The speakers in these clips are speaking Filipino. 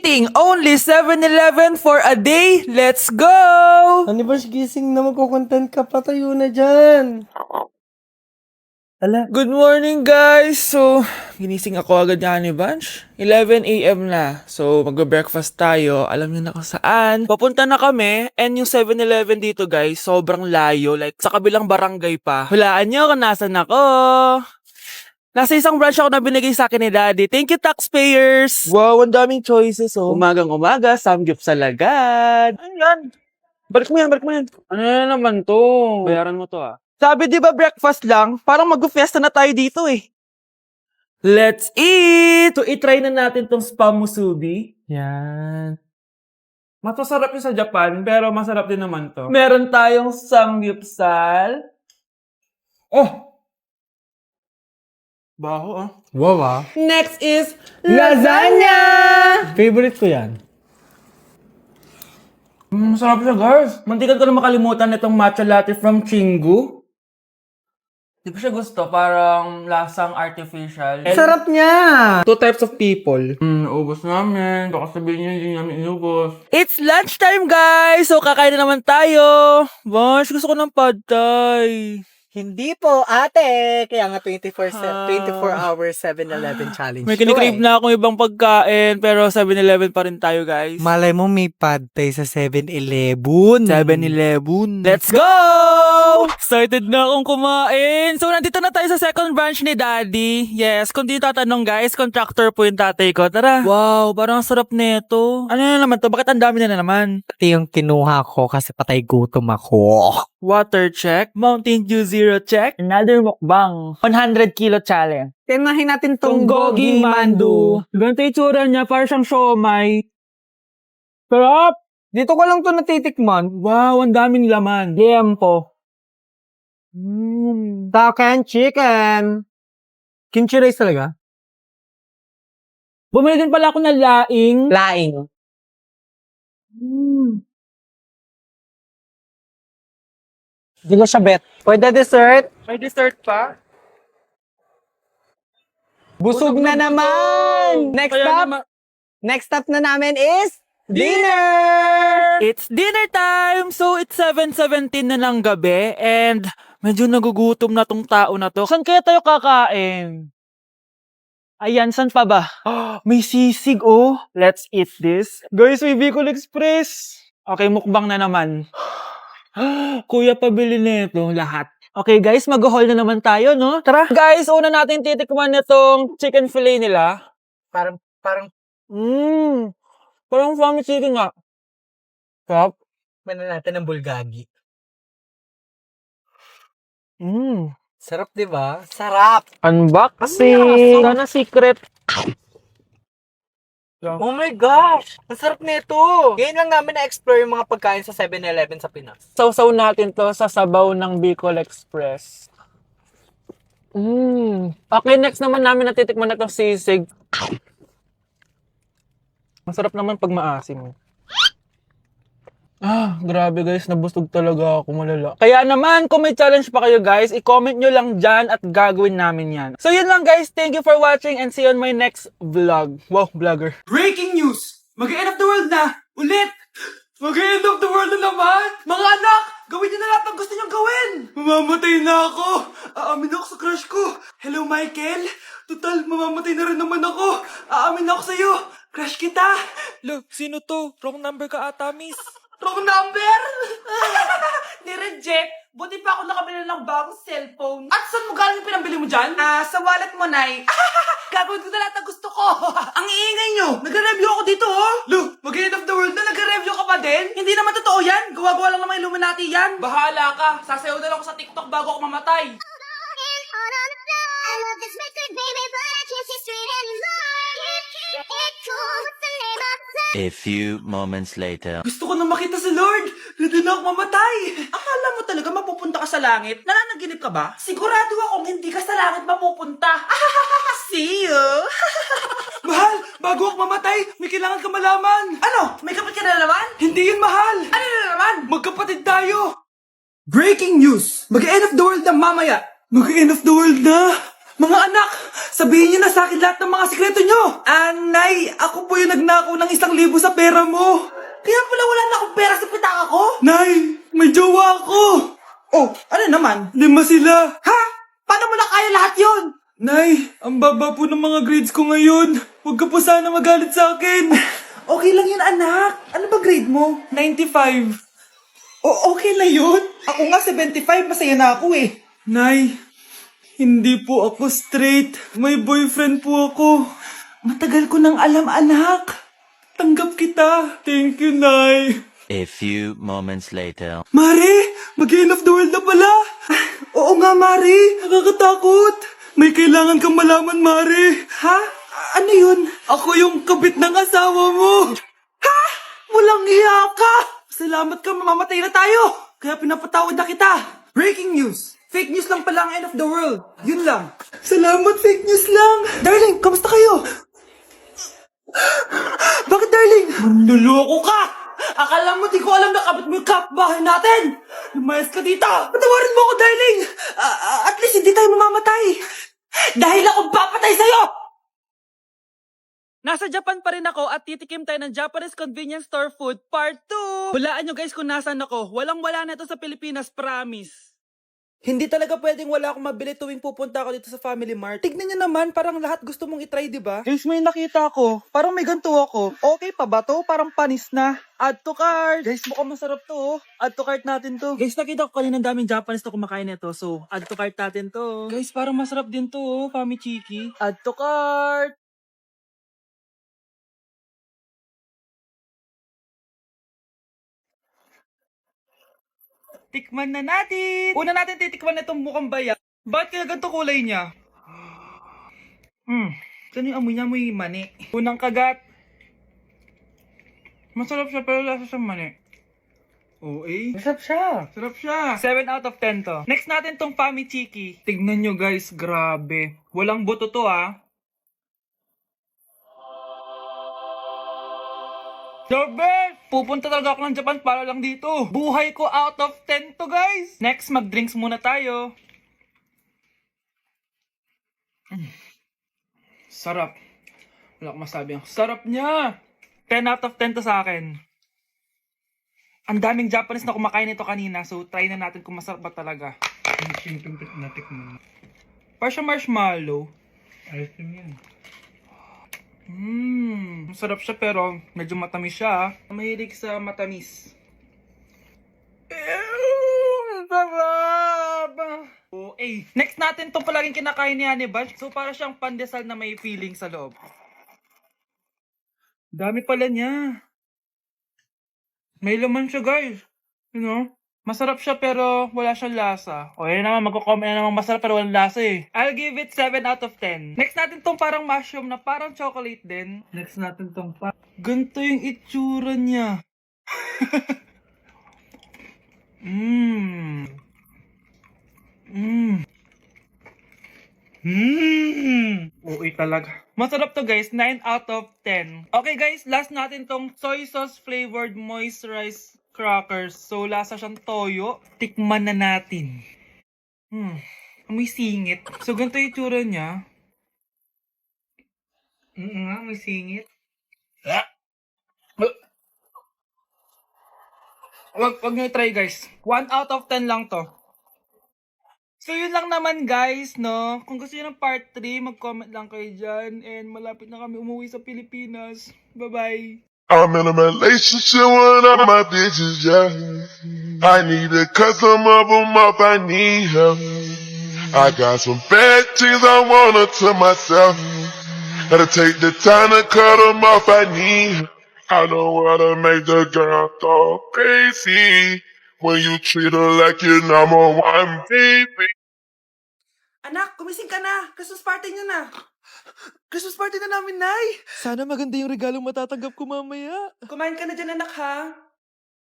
eating only 7-Eleven for a day. Let's go! Ano ba, gising na, magkukontent ka, patayo na dyan. Ala, Good morning, guys! So, ginising ako agad ni Bunch. 11 a.m. na. So, magbe-breakfast tayo. Alam niyo na kung saan. Papunta na kami. And yung 7-Eleven dito, guys, sobrang layo. Like, sa kabilang barangay pa. Hulaan niyo kung nasan ako. Nasa isang branch ako na binigay sa akin ni Daddy. Thank you, taxpayers! wow, ang daming choices, oh. Umagang-umaga, samgyupsal agad. Ano yan? Balik mo yan, balik mo yan. Ano na naman to? Bayaran mo to Sabi, di ba breakfast lang? Parang mag-fiesta na tayo dito, eh. Let's eat! So, itry na natin tong spam musubi. Yan. Masasarap yung sa Japan, pero masarap din naman to. Meron tayong samgyupsal. Oh! Baho, Wow, ah. Next is Lasagna! Favorite ko yan. Masarap siya, guys. Mantikan ko na makalimutan itong matcha latte from Chingu. Di ko siya gusto. Parang lasang artificial. Sarap niya! Two types of people. Ubos namin. Baka sabihin niyo, hindi namin inubos. It's lunchtime, guys! So, kakain na naman tayo. Bosh, gusto ko ng pad thai. Hindi po, ate. Kaya nga 24 hours 7-Eleven challenge. May kinikrave na akong ibang pagkain, pero 7-Eleven pa rin tayo, guys. Malay mo may pad thai sa 7-Eleven. 7-Eleven. Let's go! Excited na akong kumain. So, nandito na tayo sa second branch ni Daddy. Yes, kung di tatanong, guys, contractor po yung tatay ko. Tara. Wow, parang sarap nito. Ano na naman to? Bakit ang dami na naman? Ito yung kinuha ko kasi patay gutom ako. Water check. Mountain Dew Zero check. Another mukbang. 100 kilo challenge. Tinahin natin Tong Gogi Mandu. Ganito yung tsura niya, parang siyang siomay. Sarap! Dito ko lang to natitikman. Wow, ang daming laman. Liempo. Sa akin, chicken. Kimchi rice talaga? Bumili din pala ako ng laing. Laing. Hindi ko siya bet. Pwede dessert? May dessert pa? Busog na naman! Next Kaya stop? naman- Next stop na namin is dinner! It's dinner time! So, it's 7:17 na ng gabi and medyo nagugutom na tong tao na to. Saan kaya tayo kakain? Ayan, saan pa ba? May sisig, oh. Let's eat this. Guys, may Bicol Express. Okay, mukbang na naman. Kuya, pabili nito lahat. Okay, guys, mag-haul na naman tayo, no? Tara. Guys, una natin titikman nitong chicken fillet nila. Parang, Parang family chicken nga. Sarap. mana natin ng bulgagi. Mmm. Sarap, di ba? Sarap! Unboxing. Sana secret. Oh my gosh! Ang sarap nito! Ngayon lang namin na-explore yung mga pagkain sa 7-Eleven sa Pinas. Sausaw natin to sa sabaw ng Bicol Express. Okay, next naman namin natitikman na itong sisig. Masarap naman pag maasim. Grabe guys, nabusog talaga ako, malala. Kaya naman, kung may challenge pa kayo guys, i-comment nyo lang dyan at gagawin namin yan. So yun lang guys, thank you for watching and see you on my next vlog. Wow, vlogger. Breaking news! Mag-end of the world na! Ulit! Mag-end of the world na naman! Mga anak! Gawin nyo na lahat ng gusto nyong gawin! Mamamatay na ako! Aamin ako sa crush ko! Hello Michael! Total, mamamatay na rin naman ako! Aamin ako sa'yo! Crush kita! Lo, sino to? Wrong number ka ata, miss. Wrong number? Ni-reject. Buti pa ako nakabili ng bagong cellphone. At saan mo galing yung pinambili mo dyan? Sa wallet mo, Nay. Gagawin ko na lahat ng gusto ko. Ang iingay nyo. Nag-review ako dito, oh. Lu, mag-end of the world na. Nag-review ka pa din? Hindi naman totoo yan. Gawa-gawa lang naman Illuminati yan. Bahala ka. Sasayaw na lang ako sa TikTok bago ako mamatay. I love this record, baby, but I can't see straight anymore. It cool, what's the name of the A few moments later. Gusto ko na makita si Lord. Ready na ako mamatay. Akala mo talaga mapupunta ka sa langit? Nananaginip ka ba? Sigurado akong hindi ka sa langit mapupunta. See you. Mahal, bago ako mamatay, may kailangan ka malaman. Ano? May kapatid ka na naman? Hindi yun, mahal. Ano na naman? Magkapatid tayo. Breaking news! Mag-end of the world na mamaya. Mag-end of the world na? Mga anak, sabihin niyo na sa akin lahat ng mga sikreto niyo. Nay, ako po yung nagnakaw ng 1,000 sa pera mo. Kaya pala wala na akong pera sa pitaka ko? Nay, may jowa ako. Oh, ano naman? 5 sila. Ha? Paano mo na kaya lahat yon? Nay, ang baba po ng mga grades ko ngayon. Huwag ka po sana magalit sa akin. Okay lang yun, anak. Ano ba grade mo? 95. Okay na yun. Ako nga 75, masaya na ako eh. Nay, hindi po ako straight. May boyfriend po ako. Matagal ko nang alam, anak. Tanggap kita. Thank you, Nay. A few moments later. Mari, mag-end of the world na pala. Oo nga, Mari. Nakakatakot. May kailangan kang malaman, Mari. Ha? Ano yun? Ako yung kabit ng asawa mo. Ha? Walang iya ka. Salamat ka, mamamatay na tayo. Kaya pinapatawad na kita. Breaking news. Fake news lang pala ang end of the world. Yun lang. Salamat, fake news lang. Darling, kamusta kayo? Bakit, darling? Manluloko ka! Akala mo di ko alam na kabit mo yung kapbahay natin! Lumayas ka dito! Patawarin mo ako, darling! At least hindi tayo mamamatay! Dahil akong papatay sa'yo! Nasa Japan pa rin ako at titikim tayo ng Japanese convenience store food part 2! Hulaan nyo guys kung nasan ako. Walang-wala na ito sa Pilipinas, promise! Hindi talaga pwedeng wala akong mabili tuwing pupunta ako dito sa Family Mart. Tignan nyo naman, parang lahat gusto mong itry, di ba? Guys, may nakita ako. Parang may ganito ako. Okay pa ba to? Parang panis na. Add to cart. Guys, mukhang masarap to. Oh. Add to cart natin to. Guys, nakita ko kanina daming Japanese na kumakain nito. So, add to cart natin to. Guys, parang masarap din to, oh, Fami Chiki. Add to cart. Tikman na natin! Una natin titikman na itong mukhang bayat. Bakit kaya ganito kulay niya? Saan yung amoy niya? Amoy mani. Unang kagat. Masarap siya pero lasa siyang mani. Masarap siya. Sarap siya. 7 out of 10 to. Next natin tong Fami Chiki. Tignan nyo guys, grabe. Walang buto to ah. The best! Pupunta talaga ako ng Japan para lang dito. Buhay ko out of 10 to guys. Next, mag-drinks muna tayo. Sarap. Wala akong masabi. Ang sarap niya. 10 out of 10 to sa akin. Ang daming Japanese na kumakain nito kanina. So, try na natin kung masarap ba talaga. Parang siya marshmallow. Ayos yan. Masarap siya pero medyo matamis siya. Mahilig sa matamis. Sarap! Okay. Next natin itong palaging kinakain ni Honey Bunch. So para siyang pandesal na may feeling sa loob. Dami pala niya. May laman siya guys. You know? Masarap siya pero wala siyang lasa. O yun naman, magko-comment na naman masarap pero walang lasa eh. I'll give it 7 out of 10. Next natin tong parang mushroom na parang chocolate din. Next natin tong ganito yung itsura niya. Okay talaga. Masarap to guys, 9 out of 10. Okay guys, last natin tong soy sauce flavored moisturized crackers. So, lasa siyang toyo. Tikman na natin. May singit. So, ganito yung itsura niya. May singit. Wag nyo try guys. 1 out of 10 lang to. So, yun lang naman guys, no? Kung gusto nyo ng part 3, mag-comment lang kayo dyan. And malapit na kami umuwi sa Pilipinas. Bye-bye! I'm in a relationship with all my bitches, yeah. I need to cut some of them off, I need help. I got some bad things I wanna to myself. Gotta take the time to cut them off, I need help. I don't wanna make the girl go crazy when you treat her like your number one baby. Anak, kumising ka na! Christmas party nyo na! Christmas party na namin, Nay! Sana maganda yung regalong matatanggap ko mamaya. Kumain ka na dyan, anak, ha?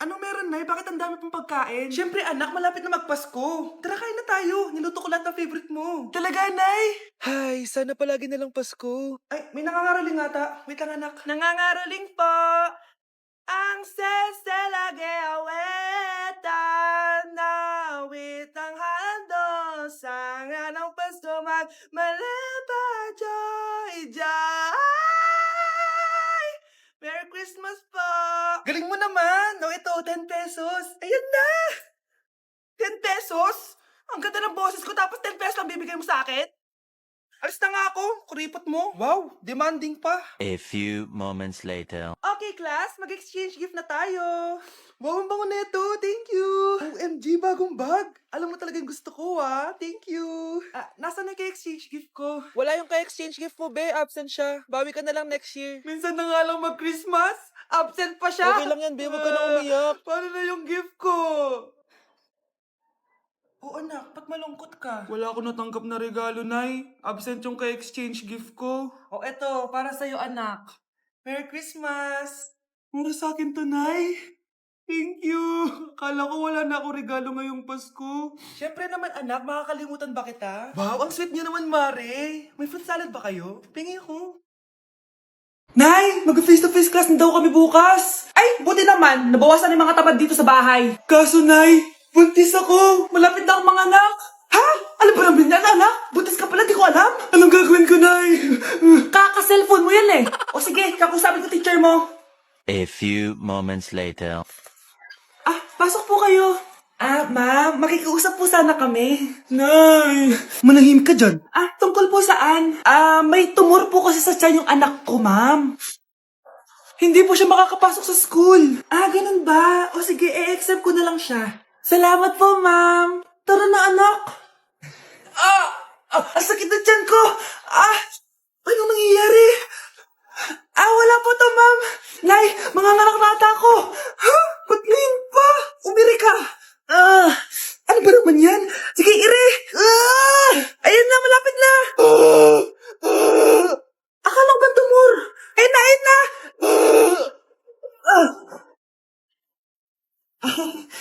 Anong meron, Nay? Bakit ang dami pang pagkain? Siyempre, anak, malapit na magpasko. Tara, kain na tayo. Niluto ko lahat ng favorite mo. Talaga, Nay? Hay, sana palagi na lang Pasko. Ay, may nangangaraling ata. Wait lang, anak. Nangangaraling po! Ang seselage awetan na witang hando sa nga ng Pasko mag Malaba, joy, joy. Merry Christmas po! Galing mo naman! O ito, 10 pesos. Ayan na! 10 pesos? Ang ganda ng boses ko tapos 10 pesos lang bibigay mo sa akin? Alis na nga ako, kuripot mo. Wow, demanding pa. A few moments later. Okay, class, mag-exchange gift na tayo. Wow, ang bango neto. Thank you. OMG, bagong bag. Alam mo talaga yung gusto ko, ah. Thank you. Nasaan na kay-exchange gift ko? Wala yung ka-exchange gift mo, be. Absent siya. Bawi ka na lang next year. Minsan na nga lang mag-Christmas. Absent pa siya. Okay lang yan, be. Huwag ka na umiyak. Paano na yung gift ko? Oo, anak. Ba't malungkot ka? Wala ako natanggap na regalo, Nay. Absent yung ka-exchange gift ko. O eto, para sa'yo, anak. Merry Christmas! Para sa akin to, Nay. Thank you. Akala ko wala na ako regalo ngayong Pasko. Siyempre naman, anak. Makakalimutan ba kita? Wow, ang sweet niyo naman, Mare. May fruit salad ba kayo? Pingi ako. Nay, mag-face-to-face class na daw kami bukas. Ay, buti naman. Nabawasan yung mga tamad dito sa bahay. Kaso, Nay, buntis ako. Malapit na akong mga anak. Ha? Alam ba namin yan, anak? Buntis ka pala, di ko alam. Anong gagawin ko, Nay? Kaka-cellphone mo yan eh. O sige, kakusapin ko teacher mo. A few moments later. Pasok po kayo. Ma'am, makikiusap po sana kami. Nay, manahim ka dyan. Tungkol po saan? May tumor po kasi sa tiyan yung anak ko, ma'am. Hindi po siya makakapasok sa school. Ganun ba? O sige, i-accept ko na lang siya. Salamat po, ma'am. Tara na, anak. Ang sakit na tiyan ko. Anong nangyayari? Wala po to, ma'am. Nay, mga nganak na ata ako. Ba't ngayon pa? Umiri ka. Ano ba naman yan? Sige, ire. Ayan na, malapit na. Akala ko bang tumor? Ayun na, ayun na.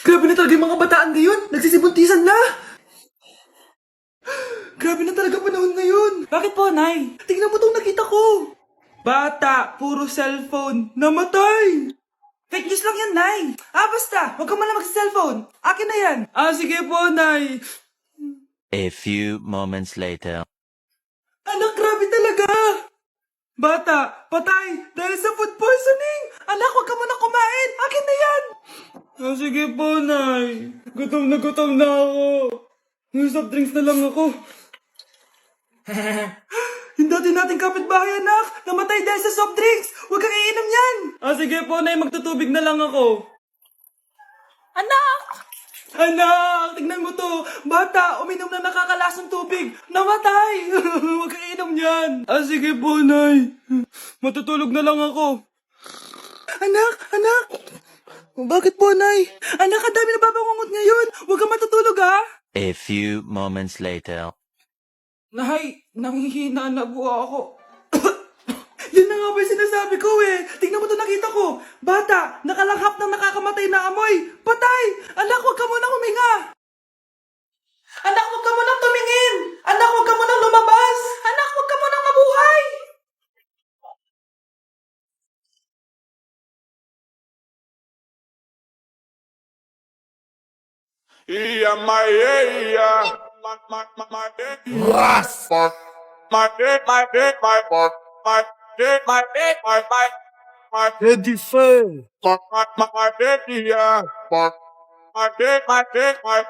Grabe na talaga yung mga bataan ngayon. Nagsisibuntisan na. Grabe na talaga panahon ngayon. Bakit po, Nay? Tingnan mo itong nakita ko. Bata, puro cellphone, namatay. Fake news lang yan, Nay. Basta. Huwag ka man lang mag-cellphone. Akin na yan. Sige po, Nay. A few moments later. Anak, grabe talaga. Bata, patay dahil sa food poisoning. Anak, huwag ka muna kumain. Akin na yan. Sige po, Nay. Gutom na ako. May soft drinks na lang ako. Yung dati nating kapitbahay, anak. Namatay dahil sa soft drinks. Huwag kang iinom yan. Sige po, Nay. Magtutubig na lang ako. Anak! Anak, tignan mo to. Bata, uminom na nakakalasang tubig. Namatay. Huwag kang iinom yan. Sige po, Nay. Matutulog na lang ako. Anak. Bakit po, Nay? Anak, ang dami na babangungot ngayon. Huwag kang matutulog, ha? A few moments later. Nay, nanghihina na po ako. Yan na nga ba yung sinasabi ko eh. Tingnan mo to nakita ko. Bata, nakalanghap ng nakakamatay na amoy. Patay! Anak, huwag ka munang huminga. Anak, huwag ka munang tumingin. Anak, huwag ka munang lumabas. Anak, huwag ka munang mabuhay. Ready, sir. My